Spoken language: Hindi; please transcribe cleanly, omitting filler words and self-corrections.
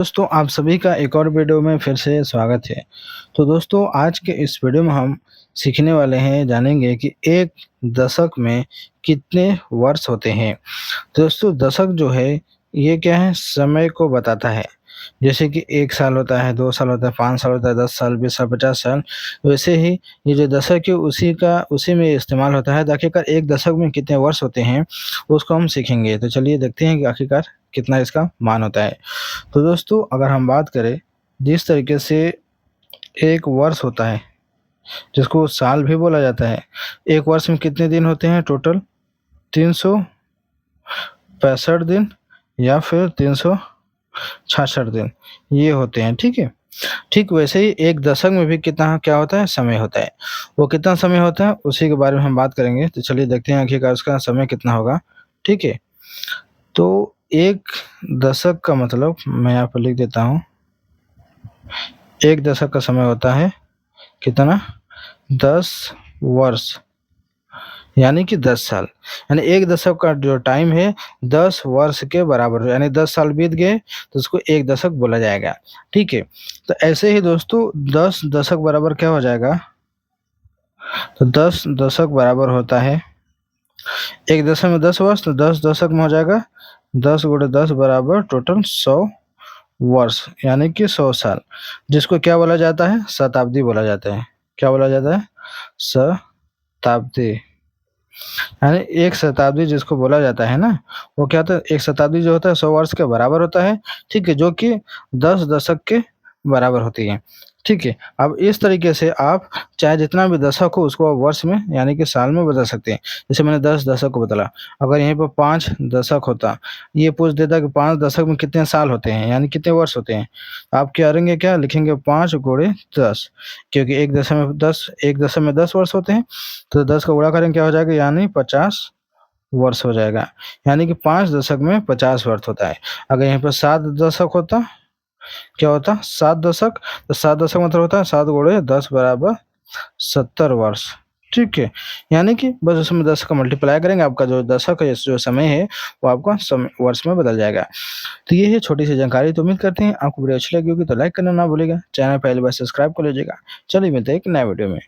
दोस्तों आप सभी का एक और वीडियो में फिर से स्वागत है। तो दोस्तों आज के इस वीडियो में हम सीखने वाले हैं, जानेंगे कि एक दशक में कितने वर्ष होते हैं। तो दोस्तों दशक जो है ये क्या है, समय को बताता है। जैसे कि 1 साल होता है, 2 साल होता है, 5 साल होता है, 10 साल, 20 साल, 50 साल। वैसे ही ये जो दशक है उसी में इस्तेमाल होता है। तो आखिरकार एक दशक में कितने वर्ष होते हैं उसको हम सीखेंगे। तो चलिए देखते हैं कि आखिरकार कितना इसका मान होता है। तो दोस्तों अगर हम बात करें, जिस तरीके से एक वर्ष होता है जिसको साल भी बोला जाता है, एक वर्ष में कितने दिन होते हैं टोटल? 365 दिन या फिर 366 दिन ये होते हैं, ठीक है। ठीक वैसे ही एक दशक में भी कितना क्या होता है, समय होता है। वो कितना समय होता है उसी के बारे में हम बात करेंगे। तो चलिए देखते हैं आखिरकार उसका समय कितना होगा, ठीक है। तो एक दशक का मतलब मैं यहाँ पर लिख देता हूँ। एक दशक का समय होता है कितना? 10 वर्ष, यानी कि 10 साल। यानी एक दशक का जो टाइम है 10 वर्ष के बराबर, यानी 10 साल बीत गए तो उसको एक दशक बोला जाएगा, ठीक है। तो ऐसे ही दोस्तों 10 दशक बराबर क्या हो जाएगा? तो 10 दशक बराबर होता है, एक दशक में 10 वर्ष, तो 10 दशक में हो जाएगा 10 गुणे 10 बराबर टोटल 100 वर्ष, यानी कि 100 साल। जिसको क्या बोला जाता है? शताब्दी बोला जाता है। क्या बोला जाता है? शताब्दी। यानी एक शताब्दी जिसको बोला जाता है ना, वो क्या होता है? एक शताब्दी जो होता है 100 वर्ष के बराबर होता है, ठीक है, जो कि 10 दशक के बराबर होती है, ठीक है। अब इस तरीके से आप चाहे जितना भी दशक हो उसको आप वर्ष में यानी कि साल में बदल सकते हैं। जैसे मैंने 10 दशक को बदला, अगर यहीं पर 5 दशक होता, ये पूछ देता कि 5 दशक में कितने साल होते हैं, यानी कितने वर्ष होते हैं। आप क्या करेंगे, क्या लिखेंगे? 5 गुणे 10, क्योंकि एक दशक में 10 वर्ष होते हैं, तो 10 का गुणा करेंगे क्या हो जाएगा, यानी 50 वर्ष हो जाएगा। यानी कि 5 दशक में 50 वर्ष होता है। अगर यहाँ पर 7 दशक होता, क्या होता? 7 दशक, तो 7 दशक मतलब होता है 7 गुणे 10 बराबर 70 वर्ष, ठीक है। यानी कि बस उसमें 10 का मल्टीप्लाई करेंगे, आपका जो दशक है, जो समय है, वो आपका समय वर्ष में बदल जाएगा। तो ये है छोटी सी जानकारी। तो उम्मीद करते हैं आपको वीडियो अच्छी लगी होगी। तो लाइक करना ना भूलिएगा, चैनल पहली बार सब्सक्राइब कर लीजिएगा। चलिए मिलते हैं एक नए वीडियो में।